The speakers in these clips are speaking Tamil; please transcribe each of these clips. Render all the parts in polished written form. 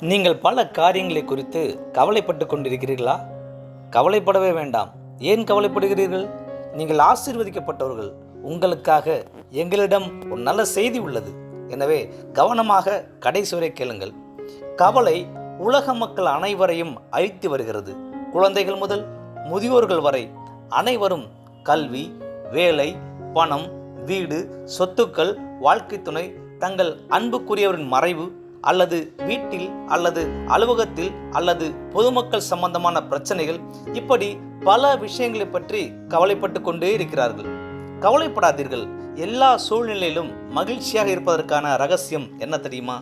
நீங்கள் பல காரியங்களை குறித்து கவலைப்பட்டு கொண்டிருக்கிறீர்களா? கவலைப்படவே வேண்டாம். ஏன் கவலைப்படுகிறீர்கள்? நீங்கள் ஆசீர்வதிக்கப்பட்டவர்கள். உங்களுக்காக எங்களிடம் ஒரு நல்ல செய்தி உள்ளது. எனவே கவனமாக கடைசி வரை கேளுங்கள். கவலை உலக மக்கள் அனைவரையும் அழித்து வருகிறது. குழந்தைகள் முதல் முதியோர்கள் வரை அனைவரும் கல்வி, வேலை, பணம், வீடு, சொத்துக்கள், வாழ்க்கை துணை, தங்கள் அன்புக்குரியவரின் மறைவு அல்லது வீட்டில் அல்லது அலுவலகத்தில் அல்லது பொதுமக்கள் சம்பந்தமான பிரச்சனைகள், இப்படி பல விஷயங்களை பற்றி கவலைப்பட்டு கொண்டே இருக்கிறார்கள். கவலைப்படாதீர்கள். எல்லா சூழ்நிலையிலும் மகிழ்ச்சியாக இருப்பதற்கான ரகசியம் என்ன தெரியுமா?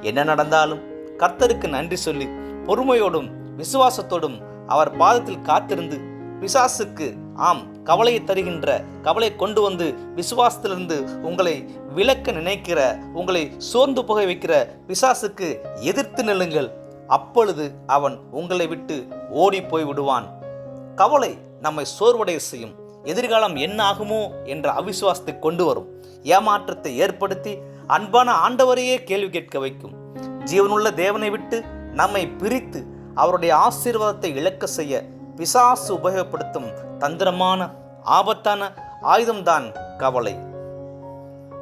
என்ன நடந்தாலும் கர்த்தருக்கு நன்றி சொல்லி பொறுமையோடும் விசுவாசத்தோடும் அவர் பாதத்தில் காத்திருந்து, பிசாசுக்கு கவலையை தருகின்ற, கவலை கொண்டு வந்து விசுவாசத்திலிருந்து உங்களை விலக்க நினைக்கிற, உங்களை சோர்ந்து போக வைக்கிற பிசாசுக்கு எதிர்த்து நில்லுங்கள். அப்பொழுது அவன் உங்களை விட்டு ஓடி போய் விடுவான். கவலை நம்மை சோர்வடைய செய்யும். எதிர்காலம் என்ன ஆகுமோ என்ற அவிசுவாசத்தை கொண்டு வரும். ஏமாற்றத்தை ஏற்படுத்தி அன்பான ஆண்டவரையே கேள்வி கேட்க வைக்கும். ஜீவனுள்ள தேவனை விட்டு நம்மை பிரித்து அவருடைய ஆசீர்வாதத்தை இழக்க செய்ய பிசாசு உபயோகப்படுத்தும் தந்திரமான ஆபத்தான ஆயுதம்தான் கவலை.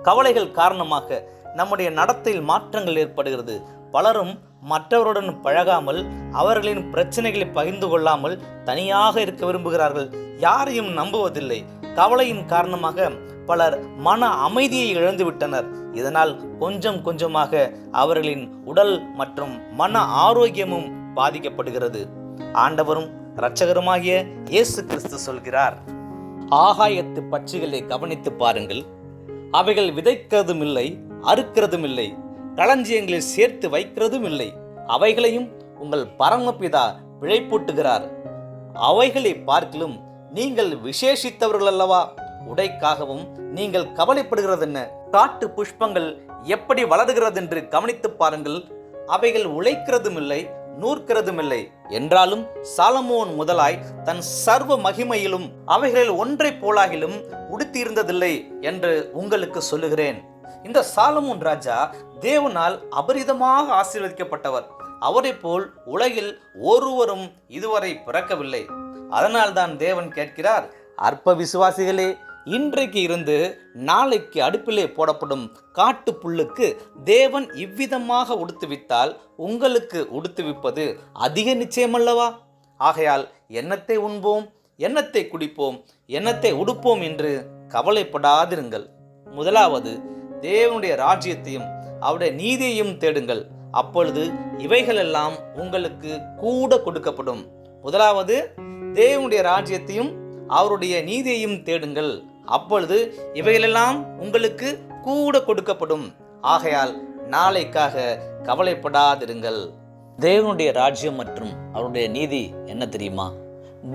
கவலைகள் காரணமாக நம்முடைய நடத்தையில் மாற்றங்கள் ஏற்படுகிறது. பலரும் மற்றவருடன் பழகாமல், அவர்களின் பிரச்சனைகளை பகிர்ந்து கொள்ளாமல் தனியாக இருக்க விரும்புகிறார்கள். யாரையும் நம்புவதில்லை. கவலையின் காரணமாக பலர் மன அமைதியை இழந்துவிட்டனர். இதனால் கொஞ்சம் கொஞ்சமாக அவர்களின் உடல் மற்றும் மன ஆரோக்கியமும் பாதிக்கப்படுகிறது. ஆண்டவரும் இரட்சகருமாகிய இயேசு கிறிஸ்து சொல்கிறார், ஆகாயத்து பட்சிகளை கவனித்து பாருங்கள். அவைகள் விதைக்கிறதும் இல்லை, அறுக்கிறதும் இல்லை, களஞ்சியங்களில் சேர்த்து வைக்கிறதும் இல்லை. அவைகளையும் உங்கள் பரமபிதா பிழைப்பூட்டுகிறார். அவைகளை பார்க்கிலும் நீங்கள் விசேஷித்தவர்கள் அல்லவா? உடைக்காகவும் நீங்கள் கவலைப்படுகிறது என்ன? காட்டு புஷ்பங்கள் எப்படி வளர்கிறது என்று கவனித்து பாருங்கள். அவைகள் உழைக்கிறதும் இல்லை, நூற்கிறதும் இல்லை. என்றாலும் சாலமோன் முதலாய் தன் சர்வ மகிமையிலும் அவைகளில் ஒன்றை போலாகிலும் உடுத்தியிருந்ததில்லை என்று உங்களுக்கு சொல்லுகிறேன். இந்த சாலமோன் ராஜா தேவனால் அபரிதமாக ஆசீர்வதிக்கப்பட்டவர். அவரை போல் உலகில் ஒருவரும் இதுவரை பிறக்கவில்லை. அதனால்தான் தேவன் கேட்கிறார், அற்ப விசுவாசிகளே, இன்றைக்கு இருந்து நாளைக்கு அடுப்பிலே போடப்படும் காட்டு புல்லுக்கு தேவன் இவ்விதமாக உடுத்துவித்தால் உங்களுக்கு உடுத்துவிப்பது அதிக நிச்சயமல்லவா? ஆகையால் என்னத்தை உண்போம், என்னத்தை குடிப்போம், என்னத்தை உடுப்போம் என்று கவலைப்படாதிருங்கள். முதலாவது தேவனுடைய ராஜ்யத்தையும் அவருடைய நீதியையும் தேடுங்கள். அப்பொழுது இவைகளெல்லாம் உங்களுக்கு கூட கொடுக்கப்படும். முதலாவது தேவனுடைய ராஜ்யத்தையும் அவருடைய நீதியையும் தேடுங்கள். அப்பொழுது இவைகளெல்லாம் உங்களுக்கு கூட கொடுக்கப்படும். ஆகையால் நாளைக்காக கவலைப்படாதிருங்கள். தேவனுடைய ராஜ்யம் மற்றும் அவருடைய நீதி என்ன தெரியுமா?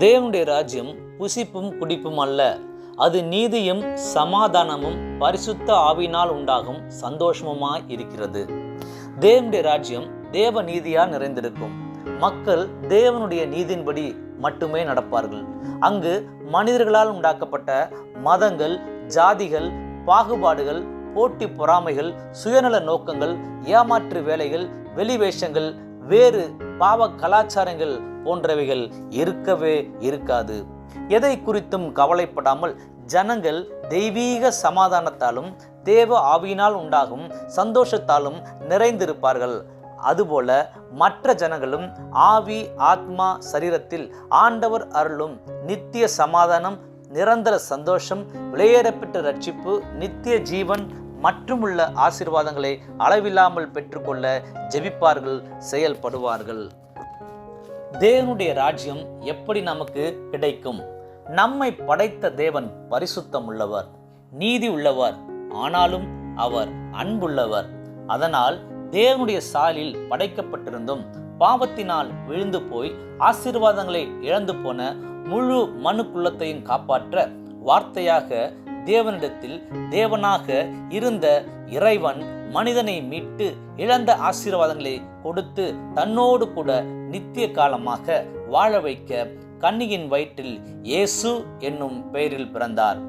தேவனுடைய ராஜ்யம் புசிப்பும் குடிப்பும் அல்ல. அது நீதியும் சமாதானமும் பரிசுத்த ஆவியினால் உண்டாகும் சந்தோஷமுமாய் இருக்கிறது. தேவனுடைய ராஜ்யம் தேவ நீதியால் நிறைந்திருக்கும். மக்கள் தேவனுடைய நீதியின்படி மட்டுமே நடப்பார்கள். அங்கு மனிதர்களால் உண்டாக்கப்பட்ட மதங்கள், ஜாதிகள், பாகுபாடுகள், போட்டி பொறாமைகள், சுயநல நோக்கங்கள், ஏமாற்று வேலைகள், வெளிவேஷங்கள், வேறு பாவ கலாச்சாரங்கள் போன்றவைகள் இருக்கவே இருக்காது. எதை குறித்தும் கவலைப்படாமல் ஜனங்கள் தெய்வீக சமாதானத்தாலும் தேவ ஆவியினால் உண்டாகும் சந்தோஷத்தாலும் நிறைந்திருப்பார்கள். அதுபோல மற்ற ஜனங்களும் ஆவி, ஆத்மா, சரீரத்தில் ஆண்டவர் அருளும் நித்திய சமாதானம், நிரந்தர சந்தோஷம், விலையேறப்பெற்ற ரட்சிப்பு, நித்திய ஜீவன் மற்றுமுள்ள ஆசீர்வாதங்களை அளவில்லாமல் பெற்றுக்கொள்ள ஜெபிப்பார்கள், செயல்படுவார்கள். தேவனுடைய ராஜ்யம் எப்படி நமக்கு கிடைக்கும்? நம்மை படைத்த தேவன் பரிசுத்தம் உள்ளவர், நீதி உள்ளவர், ஆனாலும் அவர் அன்புள்ளவர். அதனால் தேவனுடைய சாயலில் படைக்கப்பட்டிருந்தும் பாவத்தினால் விழுந்து போய் ஆசீர்வாதங்களை இழந்து போன முழு மனு குலத்தையும் காப்பாற்ற வார்த்தையாக தேவனிடத்தில் தேவனாக இருந்த இறைவன் மனிதனை மீட்டு இழந்த ஆசீர்வாதங்களை கொடுத்து தன்னோடு கூட நித்திய காலமாக வாழ வைக்க கன்னியின் வயிற்றில் இயேசு என்னும் பெயரில் பிறந்தார்.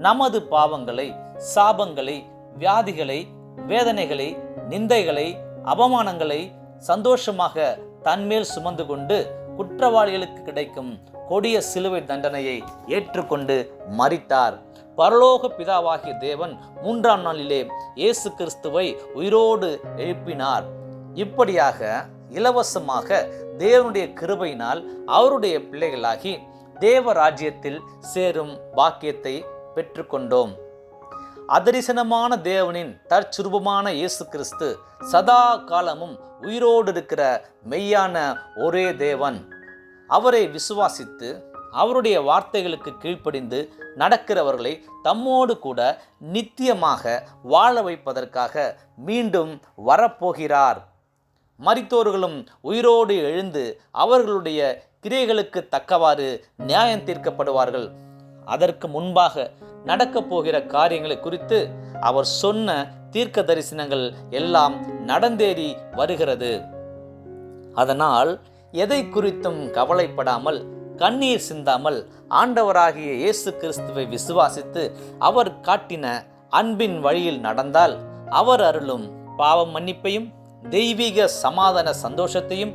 நமது பாவங்களை, சாபங்களை, வியாதிகளை, வேதனைகளை, நிந்தைகளை, அவமானங்களை, சந்தோஷமாக தன்மேல் சுமந்து கொண்டு குற்றவாளிகளுக்கு கிடைக்கும் கொடிய சிலுவை தண்டனையை ஏற்றுக்கொண்டு மரித்தார். பரலோக பிதாவாகிய தேவன் 3ஆம் நாளிலே இயேசு கிறிஸ்துவை உயிரோடு எழுப்பினார். இப்படியாக இலவசமாக தேவனுடைய கிருபையினால் அவருடைய பிள்ளைகளாகி தேவ ராஜ்யத்தில் சேரும் பாக்கியத்தை பெற்றுக்கொண்டோம். அதரிசனமான தேவனின் தற்சுரூபமான இயேசு கிறிஸ்து சதா காலமும் உயிரோடு இருக்கிற மெய்யான ஒரே தேவன். அவரை விசுவாசித்து அவருடைய வார்த்தைகளுக்கு கீழ்ப்படிந்து நடக்கிறவர்களை தம்மோடு கூட நித்தியமாக வாழ வைப்பதற்காக மீண்டும் வரப்போகிறார். மரித்தோர்களும் உயிரோடு எழுந்து அவர்களுடைய கிரியைகளுக்கு தக்கவாறு நியாயம் தீர்க்கப்படுவார்கள். அதற்கு முன்பாக நடக்கப் போகிற காரியங்களை குறித்து அவர் சொன்ன தீர்க்க தரிசனங்கள் எல்லாம் நடந்தேறி வருகிறது. அதனால் எதை குறித்தும் கவலைப்படாமல் கண்ணீர் சிந்தாமல் ஆண்டவராகிய இயேசு கிறிஸ்துவை விசுவாசித்து அவர் காட்டின அன்பின் வழியில் நடந்தால் அவர் அருளும் பாவ மன்னிப்பையும் தெய்வீக சமாதான சந்தோஷத்தையும்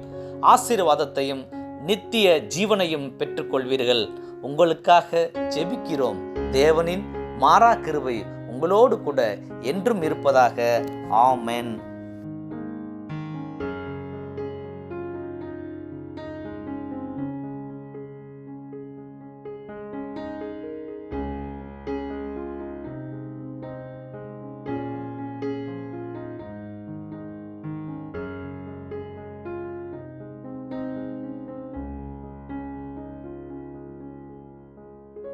ஆசீர்வாதத்தையும் நித்திய ஜீவனையும் பெற்றுக்கொள்வீர்கள். உங்களுக்காக ஜெபிக்கிறோம். தேவனின் மாறா கிருபை உங்களோடு கூட என்றும் இருப்பதாக. ஆமென்.